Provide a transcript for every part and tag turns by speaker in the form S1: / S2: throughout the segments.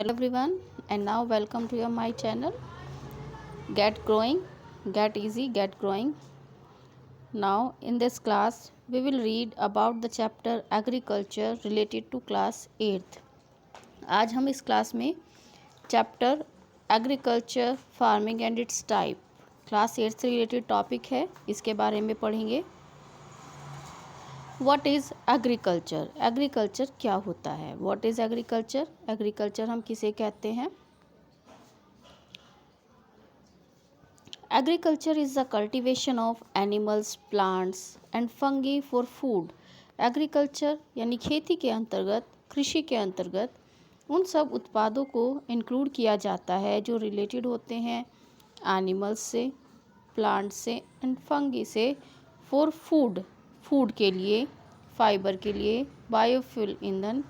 S1: Everyone, and now welcome to your my channel. Get growing, get easy, get growing. Now in this class we will read about the chapter agriculture related to class 8th. आज हम इस class में chapter agriculture farming and it's type class 8 से related topic है, इसके बारे में पढ़ेंगे। What is agriculture? एग्रीकल्चर क्या होता है? What is agriculture? एग्रीकल्चर हम किसे कहते हैं? Agriculture is the cultivation of animals, plants and fungi for food. Agriculture यानी खेती के अंतर्गत, कृषि के अंतर्गत उन सब उत्पादों को इंक्लूड किया जाता है जो रिलेटेड होते हैं एनिमल्स से, प्लांट से एंड फंगी से, फॉर फूड, फूड के लिए, फाइबर के लिए, बायोफ्यूल ईंधन,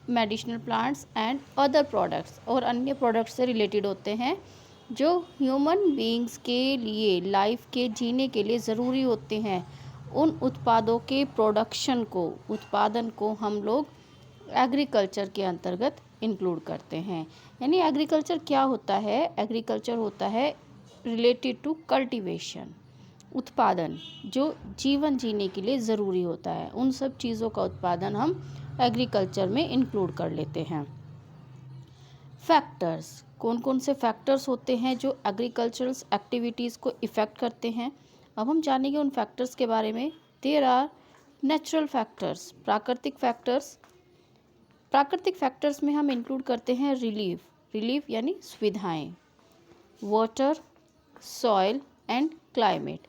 S1: medicinal plants and other products, और अन्य प्रोडक्ट्स से रिलेटेड होते हैं जो ह्यूमन बीइंग्स के लिए, लाइफ के जीने के लिए ज़रूरी होते हैं। उन उत्पादों के प्रोडक्शन को, उत्पादन को हम लोग एग्रीकल्चर के अंतर्गत इंक्लूड करते हैं। यानी एग्रीकल्चर क्या होता है? एग्रीकल्चर होता है रिलेटेड टू कल्टीवेशन, उत्पादन जो जीवन जीने के लिए ज़रूरी होता है। उन सब चीज़ों का उत्पादन हम एग्रीकल्चर में इंक्लूड कर लेते हैं। फैक्टर्स, कौन कौन से फैक्टर्स होते हैं जो एग्रीकल्चरल एक्टिविटीज़ को इफ़ेक्ट करते हैं? अब हम जानेंगे उन फैक्टर्स के बारे में। देयर आर नेचुरल फैक्टर्स, प्राकृतिक फैक्टर्स। प्राकृतिक फैक्टर्स में हम इंक्लूड करते हैं रिलीफ यानी सुविधाएं, वाटर, सॉइल एंड क्लाइमेट।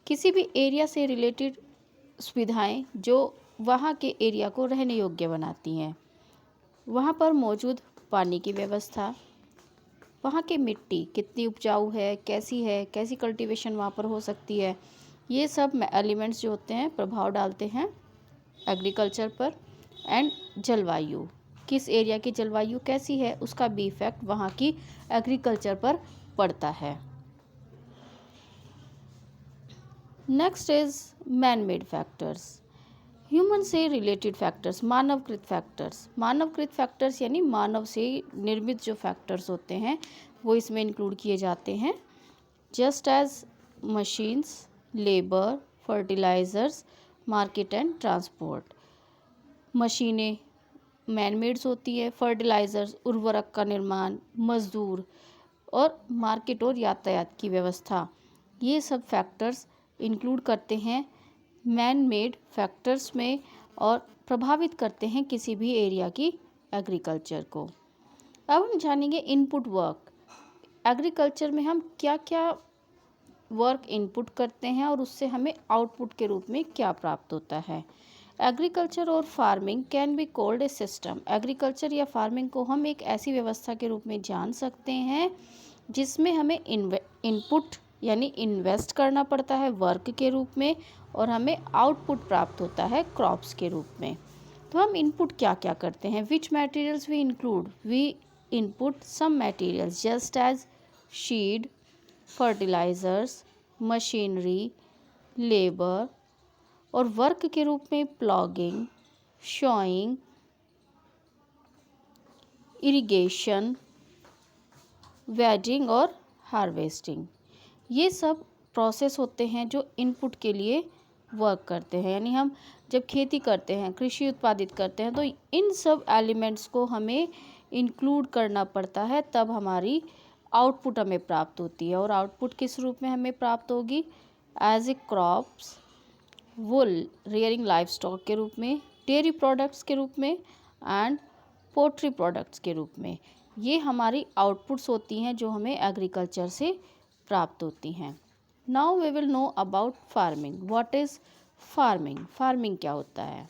S1: किसी भी एरिया से रिलेटेड सुविधाएं जो वहाँ के एरिया को रहने योग्य बनाती हैं। वहाँ पर मौजूद पानी की व्यवस्था, वहाँ की मिट्टी कितनी उपजाऊ है, कैसी कल्टीवेशन वहाँ पर हो सकती है, ये सब एलिमेंट्स जो होते हैं प्रभाव डालते हैं एग्रीकल्चर पर। एंड जलवायु, किस एरिया की जलवायु कैसी है, उसका भी इफेक्ट वहाँ की एग्रीकल्चर पर पड़ता है। Next is man made factors, human से रिलेटेड फैक्टर्स, मानवकृत फैक्टर्स। मानवकृत फैक्टर्स यानी मानव से निर्मित जो फैक्टर्स होते हैं वो इसमें इंक्लूड किए जाते हैं। Just as machines, labour, fertilisers, market and transport. मशीनें मैन मेड्स होती है, फर्टिलाइजर्स उर्वरक का निर्माण, मजदूर, और मार्केट और यातायात की व्यवस्था, ये सब फैक्टर्स इंक्लूड करते हैं मैन मेड फैक्टर्स में और प्रभावित करते हैं किसी भी एरिया की एग्रीकल्चर को। अब हम जानेंगे इनपुट वर्क। एग्रीकल्चर में हम क्या क्या वर्क इनपुट करते हैं और उससे हमें आउटपुट के रूप में क्या प्राप्त होता है। एग्रीकल्चर और farming can be called a system. Agriculture या फार्मिंग को हम एक ऐसी व्यवस्था के रूप में जान सकते हैं जिसमें हमें इनपुट यानी इन्वेस्ट करना पड़ता है वर्क के रूप में, और हमें आउटपुट प्राप्त होता है क्रॉप्स के रूप में। तो हम इनपुट क्या क्या करते हैं? Which materials we include? We input some materials just as seed, fertilizers, machinery, labour, और वर्क के रूप में प्लॉगिंग, शॉइंग, इरिगेशन, वेडिंग और हार्वेस्टिंग। ये सब प्रोसेस होते हैं जो इनपुट के लिए वर्क करते हैं। यानी हम जब खेती करते हैं, कृषि उत्पादित करते हैं, तो इन सब एलिमेंट्स को हमें इंक्लूड करना पड़ता है, तब हमारी आउटपुट हमें प्राप्त होती है। और आउटपुट किस रूप में हमें प्राप्त होगी? As a crops, wool, rearing life stock के रूप में, डेयरी प्रोडक्ट्स के रूप में एंड पोल्ट्री प्रोडक्ट्स के रूप में। ये हमारी आउटपुट्स होती हैं जो हमें एग्रीकल्चर से प्राप्त होती हैं। Now we will know about farming. What is farming? Farming क्या होता है?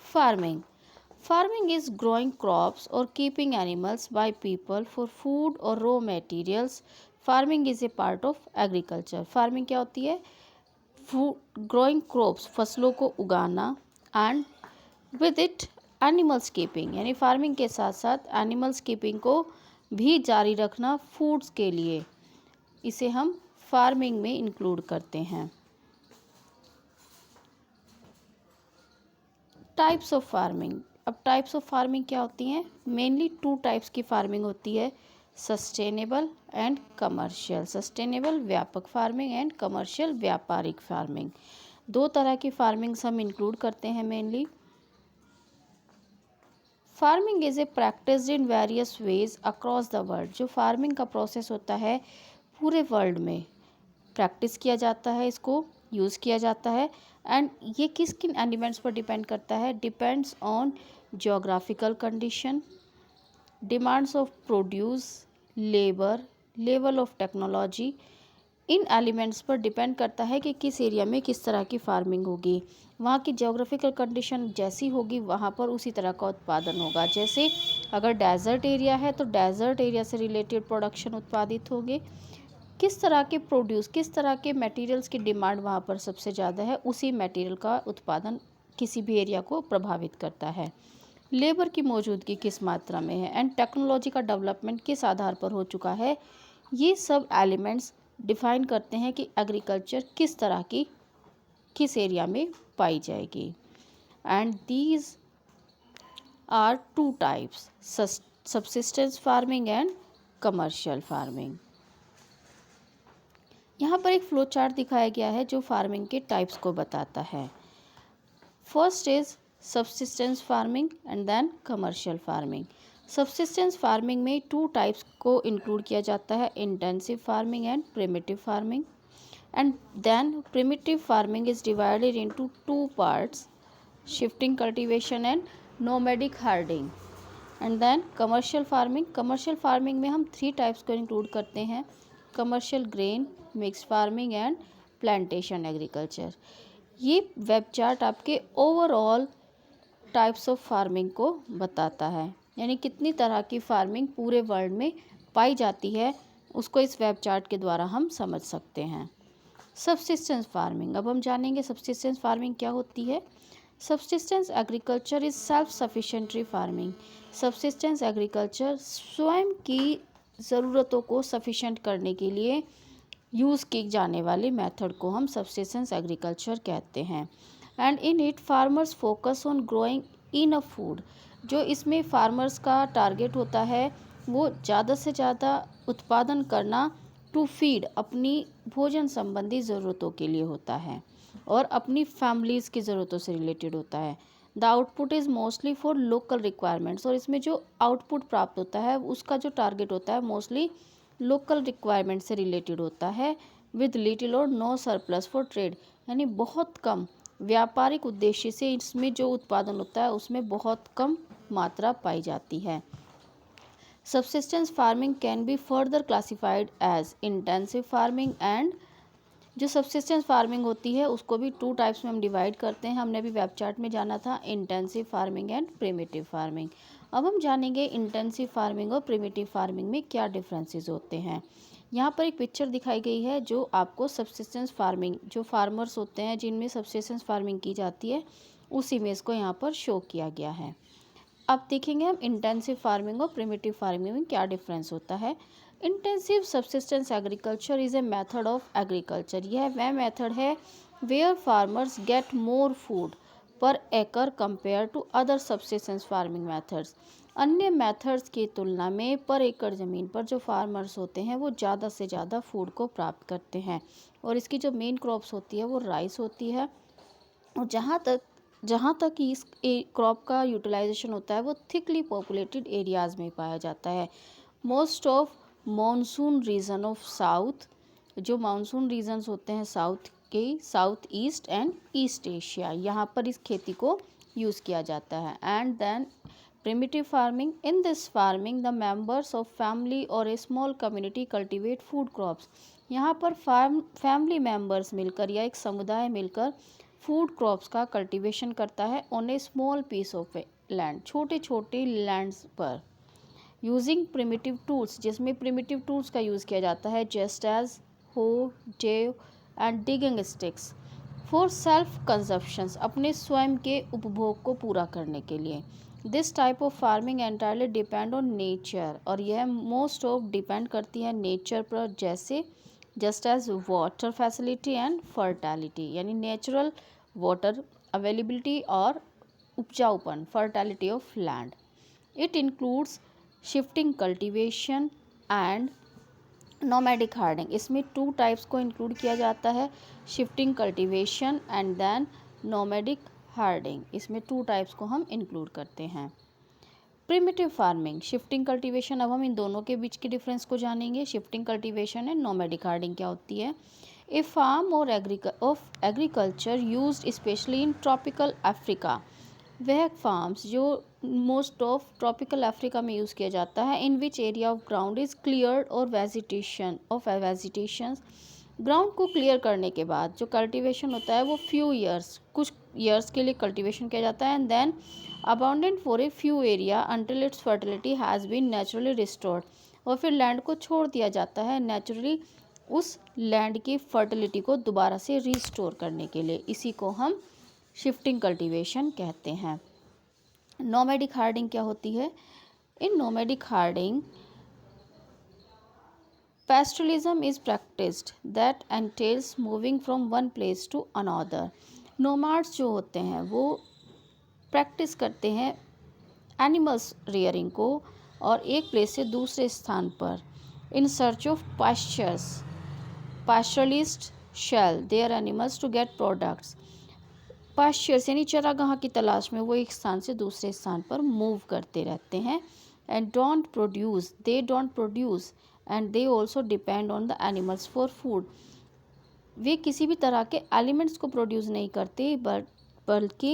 S1: फार्मिंग इज ग्रोइंग क्रॉप्स और keeping animals by people for food और raw materials. Farming is a part of agriculture. Farming क्या होती है? ग्रोइंग क्रॉप्स, फसलों को उगाना, and with it animals keeping, यानी फार्मिंग के साथ साथ एनिमल्स कीपिंग को भी जारी रखना फूड्स के लिए, इसे हम फार्मिंग में इंक्लूड करते हैं। Types of farming. अब टाइप्स ऑफ फार्मिंग क्या होती हैं? मेनली 2 टाइप्स की फार्मिंग होती है, सस्टेनेबल एंड कमर्शियल। सस्टेनेबल व्यापक फार्मिंग एंड कमर्शियल व्यापारिक फार्मिंग। 2 तरह की फार्मिंग्स हम इंक्लूड करते हैं mainly. Farming is A practice in various ways across the world. जो फार्मिंग का प्रोसेस होता है पूरे वर्ल्ड में प्रैक्टिस किया जाता है, इसको यूज़ किया जाता है। एंड ये किस किन एलिमेंट्स पर डिपेंड करता है? Depends on geographical condition, demands of produce, labour, level of technology. In elements पर डिपेंड करता है कि किस एरिया में किस तरह की फार्मिंग होगी। वहाँ की जियोग्राफिकल कंडीशन जैसी होगी वहाँ पर उसी तरह का उत्पादन होगा। जैसे अगर डेजर्ट एरिया है तो डेजर्ट एरिया से रिलेटेड प्रोडक्शन उत्पादित होंगे। किस तरह के प्रोड्यूस, किस तरह के मटेरियल्स की डिमांड वहाँ पर सबसे ज़्यादा है, उसी मटेरियल का उत्पादन किसी भी एरिया को प्रभावित करता है। लेबर की मौजूदगी किस मात्रा में है एंड टेक्नोलॉजी का डेवलपमेंट किस आधार पर हो चुका है, ये सब एलिमेंट्स डिफाइन करते हैं कि एग्रीकल्चर किस तरह की किस एरिया में पाई जाएगी। And these are 2 types, subsistence farming and commercial farming. यहाँ पर एक फ्लो चार्ट दिखाया गया है जो फार्मिंग के टाइप्स को बताता है। First is subsistence farming and then commercial farming. Subsistence farming में 2 टाइप्स को इंक्लूड किया जाता है, intensive farming and primitive farming. And then primitive farming is divided into 2 parts, shifting cultivation and nomadic herding. And then commercial farming में हम 3 types को include करते हैं, commercial grain, mix farming and plantation agriculture. ये web chart आपके overall types of farming को बताता है, यानी कितनी तरह की फार्मिंग पूरे वर्ल्ड में पाई जाती है उसको इस वेब चार्ट के द्वारा हम समझ सकते हैं। सबसिस्टेंस फार्मिंग, अब हम जानेंगे सबसिस्टेंस फार्मिंग क्या होती है। Subsistence agriculture is self sufficiency farming. Subsistence agriculture स्वयं की ज़रूरतों को सफिशिएंट करने के लिए यूज़ की जाने वाले मेथड को हम सबसिस्टेंस एग्रीकल्चर कहते हैं। And in it farmers focus on growing enough food. जो इसमें फार्मर्स का टारगेट होता है वो ज़्यादा से ज़्यादा उत्पादन करना टू फीड, अपनी भोजन संबंधी ज़रूरतों के लिए होता है और अपनी फैमिलीज़ की ज़रूरतों से रिलेटेड होता है। The output is mostly for local requirements. और इसमें जो आउटपुट प्राप्त होता है उसका जो टारगेट होता है मोस्टली लोकल रिक्वायरमेंट से रिलेटेड होता है, विद लिटिल और नो सरप्लस फॉर ट्रेड। यानी बहुत कम व्यापारिक उद्देश्य से इसमें जो उत्पादन होता है उसमें बहुत कम मात्रा पाई जाती है। Subsistence farming can be further classified as intensive farming and जो सबसिस्टेंस फार्मिंग होती है उसको भी 2 टाइप्स में हम डिवाइड करते हैं। हमने अभी वेब चार्ट में जाना था, intensive farming and primitive farming. अब हम जानेंगे इंटेंसिव फार्मिंग और प्रिमिटिव फार्मिंग में क्या डिफरेंसेस होते हैं। यहाँ पर एक पिक्चर दिखाई गई है जो आपको सबसिस्टेंस फार्मिंग, जो फार्मर्स होते हैं जिनमें सबसिस्टेंस फार्मिंग की जाती है, उस इमेज को यहाँ पर शो किया गया है। अब देखेंगे हम इंटेंसिव फार्मिंग और प्रिमिटिव फार्मिंग में क्या डिफरेंस होता है। Intensive subsistence agriculture is a method of agriculture. यह वह मेथड है where farmers get more food पर एकड़ compare to other subsistence farming methods. अन्य मेथड्स की तुलना में पर एकड़ ज़मीन पर जो फार्मर्स होते हैं वो ज़्यादा से ज़्यादा फूड को प्राप्त करते हैं। और इसकी जो मेन क्रॉप्स होती है वो राइस होती है। और जहाँ तक इस क्रॉप का यूटिलाइजेशन होता है वो थिकली पॉपुलेटेड एरियाज़ में पाया जाता है। Most of monsoon region of south, जो मानसून रीजन्स होते हैं साउथ के, south east and east Asia, यहाँ पर इस खेती को यूज़ किया जाता है। And then primitive farming, in this farming the members of family और a small community cultivate food crops. यहाँ पर फैमिली मेंबर्स मिलकर या एक समुदाय मिलकर फूड क्रॉप्स का कल्टीवेशन करता है on a small piece of land, छोटे छोटे लैंड्स पर, यूजिंग प्रिमिटिव टूल्स, जिसमें प्रिमिटिव टूल्स का यूज़ किया जाता है जस्ट एज हो, जेव and digging sticks for self consumptions, अपने स्वयं के उपभोग को पूरा करने के लिए। This type of farming entirely depend on nature, और यह मोस्ट ऑफ डिपेंड करती है नेचर पर, जैसे just as water facility and fertility, यानी नेचुरल वाटर अवेलेबिलिटी और उपजाऊपन, fertility of land. It includes shifting cultivation and nomadic herding. इसमें 2 टाइप्स को इंक्लूड किया जाता है, shifting cultivation and then nomadic herding. इसमें 2 टाइप्स को हम इंक्लूड करते हैं। प्रिमिटिव फार्मिंग, शिफ्टिंग कल्टीवेशन, अब हम इन दोनों के बीच के डिफरेंस को जानेंगे। Shifting cultivation and nomadic herding क्या होती है। ए फार्म और agriculture used specially in tropical Africa, वह फार्म्स जो मोस्ट ऑफ ट्रॉपिकल अफ्रीका में यूज़ किया जाता है, in which area of ground is cleared और वेजिटेशन ग्राउंड को क्लियर करने के बाद जो कल्टीवेशन होता है वो कुछ ईयर्स के लिए कल्टीवेशन किया जाता है, and then abundant for a few area until its fertility has been naturally restored, और फिर लैंड को छोड़ दिया जाता है नेचुरली उस लैंड की फर्टिलिटी को दोबारा से रिस्टोर करने के लिए। इसी को हम शिफ्टिंग कल्टीवेशन कहते हैं। नोमैडिक हार्डिंग क्या होती है। In nomadic herding pastoralism is practiced that entails moving from one place to another। नोमाड्स जो होते हैं वो प्रैक्टिस करते हैं एनिमल्स रियरिंग को और एक प्लेस से दूसरे स्थान पर in search of pastures. Pastoralists sell their animals to get products. Pastures यानी चरागाह की तलाश में वो एक स्थान से दूसरे स्थान पर मूव करते रहते हैं। And they don't produce and they also depend on the animals for food. वे किसी भी तरह के एलिमेंट्स को प्रोड्यूस नहीं करते बल्कि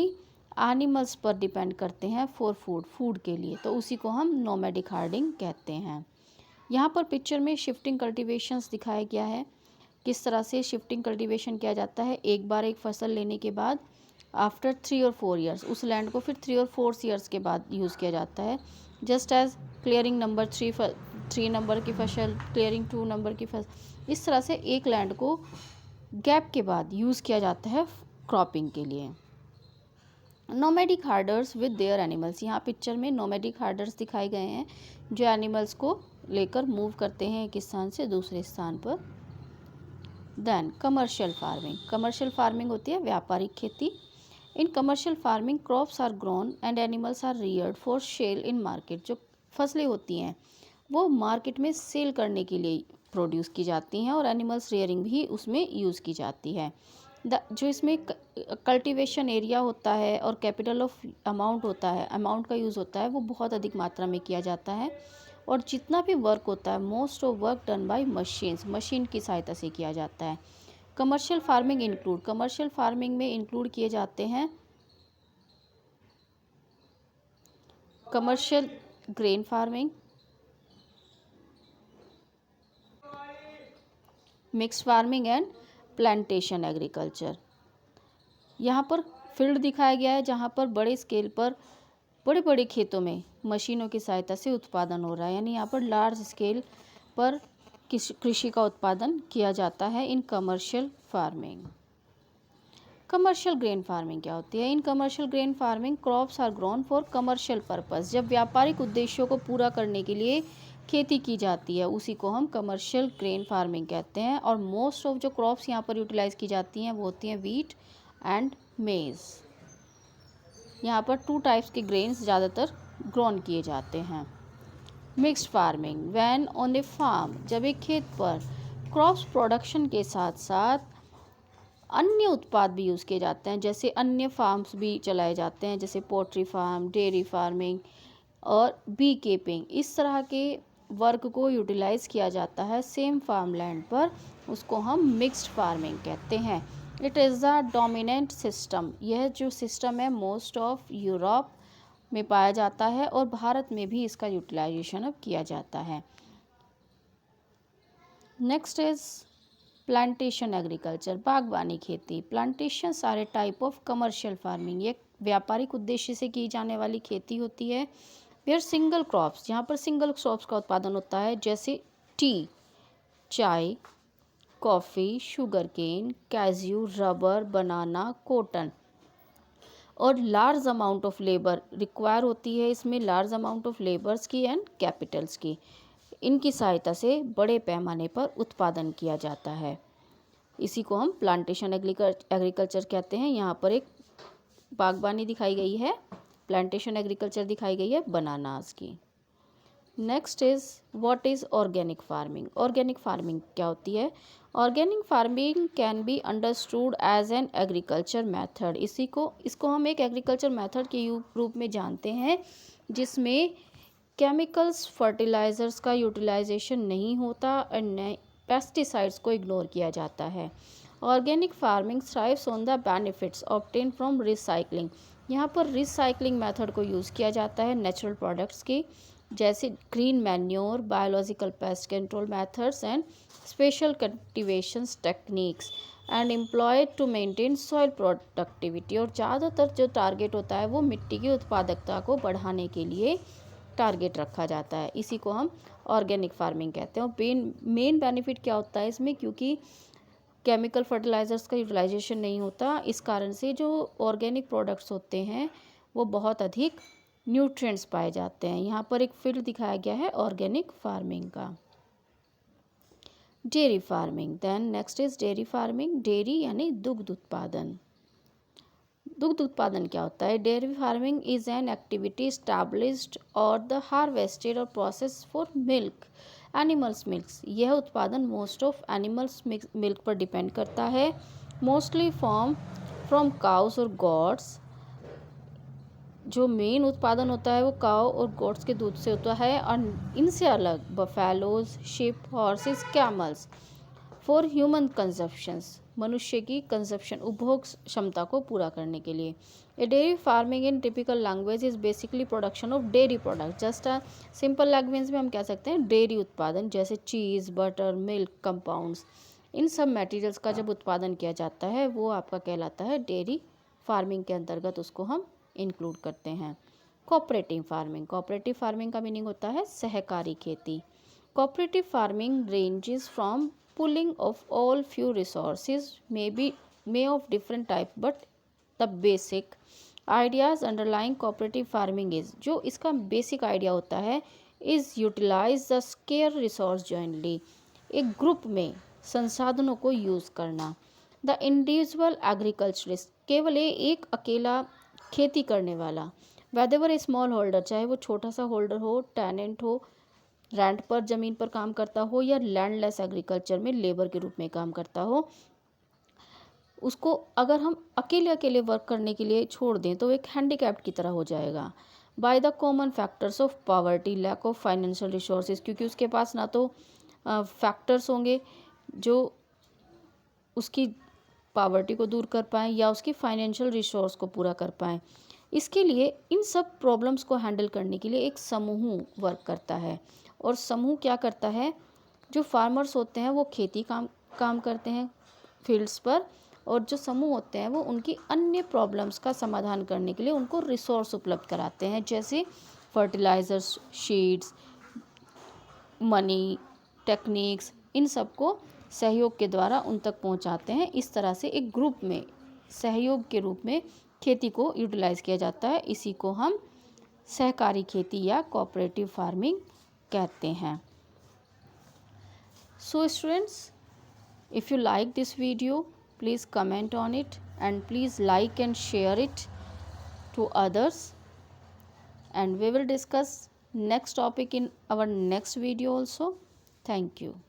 S1: एनिमल्स पर डिपेंड करते हैं फॉर फूड के लिए, तो उसी को हम नोमैडिक हार्डिंग कहते हैं। यहाँ पर पिक्चर में शिफ्टिंग कल्टीवेशंस दिखाया गया है, किस तरह से शिफ्टिंग कल्टीवेशन किया जाता है। एक बार एक फसल लेने के बाद आफ्टर 3 और 4 ईयर्स उस लैंड को फिर 3 और 4 ईयर्स के बाद यूज़ किया जाता है। Just as clearing number 3 number की फसल, क्लियरिंग 2 नंबर की फसल, इस तरह से एक लैंड को गैप के बाद यूज़ किया जाता है क्रॉपिंग के लिए। नोमैडिक हार्डर्स विद देयर एनिमल्स, यहाँ पिक्चर में नोमैडिक हार्डर्स दिखाए गए हैं जो एनिमल्स को लेकर मूव करते हैं एक स्थान से दूसरे स्थान पर। देन कमर्शियल फार्मिंग होती है व्यापारिक खेती। In commercial farming crops are grown and animals are reared for sale in market. जो फसलें होती हैं वो मार्केट में सेल करने के लिए प्रोड्यूस की जाती हैं और एनिमल्स रियरिंग भी उसमें यूज़ की जाती है। जो इसमें कल्टीवेशन एरिया होता है और कैपिटल ऑफ अमाउंट का यूज़ होता है वो बहुत अधिक मात्रा में किया जाता है, और जितना भी वर्क होता है most of work done by machine की सहायता से किया जाता है। कमर्शियल फार्मिंग में इंक्लूड किए जाते हैं commercial grain farming, mixed farming and plantation agriculture. यहाँ पर फील्ड दिखाया गया है जहाँ पर बड़े स्केल पर बड़े बड़े खेतों में मशीनों की सहायता से उत्पादन हो रहा है, यानी यहाँ पर लार्ज स्केल पर कृषि का उत्पादन किया जाता है in commercial farming. Commercial grain farming क्या होती है। In commercial grain farming crops are grown for commercial purpose. जब व्यापारिक उद्देश्यों को पूरा करने के लिए खेती की जाती है उसी को हम कमर्शियल ग्रेन फार्मिंग कहते हैं। और मोस्ट ऑफ जो क्रॉप्स यहाँ पर यूटिलाइज की जाती हैं वो होती हैं व्हीट एंड मेज। यहाँ पर 2 टाइप्स के ग्रेन्स ज़्यादातर ग्रोन किए जाते हैं। Mixed farming, when on a farm, जब एक खेत पर क्रॉप्स प्रोडक्शन के साथ साथ अन्य उत्पाद भी यूज़ किए जाते हैं, जैसे अन्य फार्म्स भी चलाए जाते हैं जैसे पोल्ट्री फार्म, डेयरी फार्मिंग और बी कीपिंग। इस तरह के वर्क को यूटिलाइज़ किया जाता है सेम फार्म लैंड पर, उसको हम मिक्स्ड फार्मिंग कहते हैं। It is the dominant system, यह जो सिस्टम है मोस्ट ऑफ यूरोप में पाया जाता है और भारत में भी इसका यूटिलाइजेशन अब किया जाता है। नेक्स्ट इज प्लांटेशन एग्रीकल्चर, बागवानी खेती। प्लांटेशन सारे टाइप ऑफ कमर्शियल फार्मिंग, ये व्यापारिक उद्देश्य से की जाने वाली खेती होती है। वेयर सिंगल क्रॉप्स, यहाँ पर सिंगल क्रॉप्स का उत्पादन होता है जैसे टी, चाय, कॉफ़ी, शुगर केन, कैज्यू, रबर, बनाना, कॉटन। और large amount of labour require होती है इसमें, लार्ज अमाउंट ऑफ लेबर्स की एंड कैपिटल्स की। इनकी सहायता से बड़े पैमाने पर उत्पादन किया जाता है। इसी को हम प्लांटेशन एग्रीकल्चर कहते हैं। यहाँ पर एक बागबानी दिखाई गई है, प्लांटेशन एग्रीकल्चर दिखाई गई है बनानास की। Next is what is organic farming. Organic farming क्या होती है? Organic farming can be understood as an agriculture method. इसको हम एक एग्रीकल्चर मेथड के रूप में जानते हैं जिसमें केमिकल्स फर्टिलाइजर्स का यूटिलाइजेशन नहीं होता और पेस्टिसाइड्स को इग्नोर किया जाता है। Organic farming thrives on the benefits obtain from recycling. यहाँ पर रिसाइकलिंग मेथड को यूज़ किया जाता है नेचुरल प्रोडक्ट्स की, जैसे green manure, biological pest control methods and special cultivations techniques and employed to maintain soil productivity. और ज़्यादातर जो टारगेट होता है वो मिट्टी की उत्पादकता को बढ़ाने के लिए टारगेट रखा जाता है। इसी को हम ऑर्गेनिक फार्मिंग कहते हैं। और मेन बेनिफिट क्या होता है इसमें, क्योंकि केमिकल फर्टिलाइज़र्स का यूटिलाइजेशन नहीं होता, इस कारण से जो ऑर्गेनिक प्रोडक्ट्स होते हैं वो बहुत अधिक न्यूट्रिएंट्स पाए जाते हैं। यहाँ पर एक फील्ड दिखाया गया है ऑर्गेनिक फार्मिंग का। Dairy farming, then next is dairy farming. Dairy यानी दुग्ध उत्पादन। दुग्ध उत्पादन क्या होता है? Dairy farming is an activity established और द हार्वेस्टेड और process for milk animals milk. यह उत्पादन मोस्ट ऑफ एनिमल्स मिल्क पर डिपेंड करता है, मोस्टली फ्रॉम काउस और गॉड्स। जो मेन उत्पादन होता है वो काउ और गोट्स के दूध से होता है, और इनसे अलग buffaloes, sheep, horses, camels for human consumptions. मनुष्य की कंजप्शन, उपभोग क्षमता को पूरा करने के लिए। A dairy farming in typical language is basically production of dairy product. Just a simple language में हम कह सकते हैं डेयरी उत्पादन, जैसे चीज़, बटर, मिल्क, कंपाउंड्स, इन सब मटेरियल्स का जब उत्पादन किया जाता है वो आपका कहलाता है डेयरी फार्मिंग के अंतर्गत उसको हम इंक्लूड करते हैं। Cooperative farming. कोऑपरेटिव फार्मिंग का मीनिंग होता है सहकारी खेती। Cooperative farming ranges from pooling of all few resources may of different type, but the basic ideas underlying cooperative farming is, जो इसका बेसिक आइडिया होता है, is utilize the scarce resource jointly. एक ग्रुप में संसाधनों को यूज़ करना। The individual agriculturist, केवल एक अकेला खेती करने वाला। वेदेवर ए स्मॉल होल्डर, चाहे वो छोटा सा होल्डर हो, टेनेंट हो, रेंट पर ज़मीन पर काम करता हो, या लैंडलेस एग्रीकल्चर में लेबर के रूप में काम करता हो, उसको अगर हम अकेले अकेले वर्क करने के लिए छोड़ दें तो एक हैंडीकैप्ड की तरह हो जाएगा। By the common factors of poverty, lack of financial resources, क्योंकि उसके पास ना तो फैक्टर्स होंगे जो उसकी पॉवर्टी को दूर कर पाएँ या उसकी फाइनेंशियल रिसोर्स को पूरा कर पाएँ। इसके लिए इन सब प्रॉब्लम्स को हैंडल करने के लिए एक समूह वर्क करता है। और समूह क्या करता है? जो फार्मर्स होते हैं वो खेती काम करते हैं फील्ड्स पर, और जो समूह होते हैं वो उनकी अन्य प्रॉब्लम्स का समाधान करने के लिए उनको रिसोर्स उपलब्ध कराते हैं, जैसे फर्टिलाइजर्स, सीड्स, मनी, टेक्निक्स, इन सब को सहयोग के द्वारा उन तक पहुंचाते हैं। इस तरह से एक ग्रुप में सहयोग के रूप में खेती को यूटिलाइज किया जाता है। इसी को हम सहकारी खेती या कोऑपरेटिव फार्मिंग कहते हैं। So students, if you like this video, please comment on it and please like and share it to others, and we will discuss next topic in our next video also. Thank you.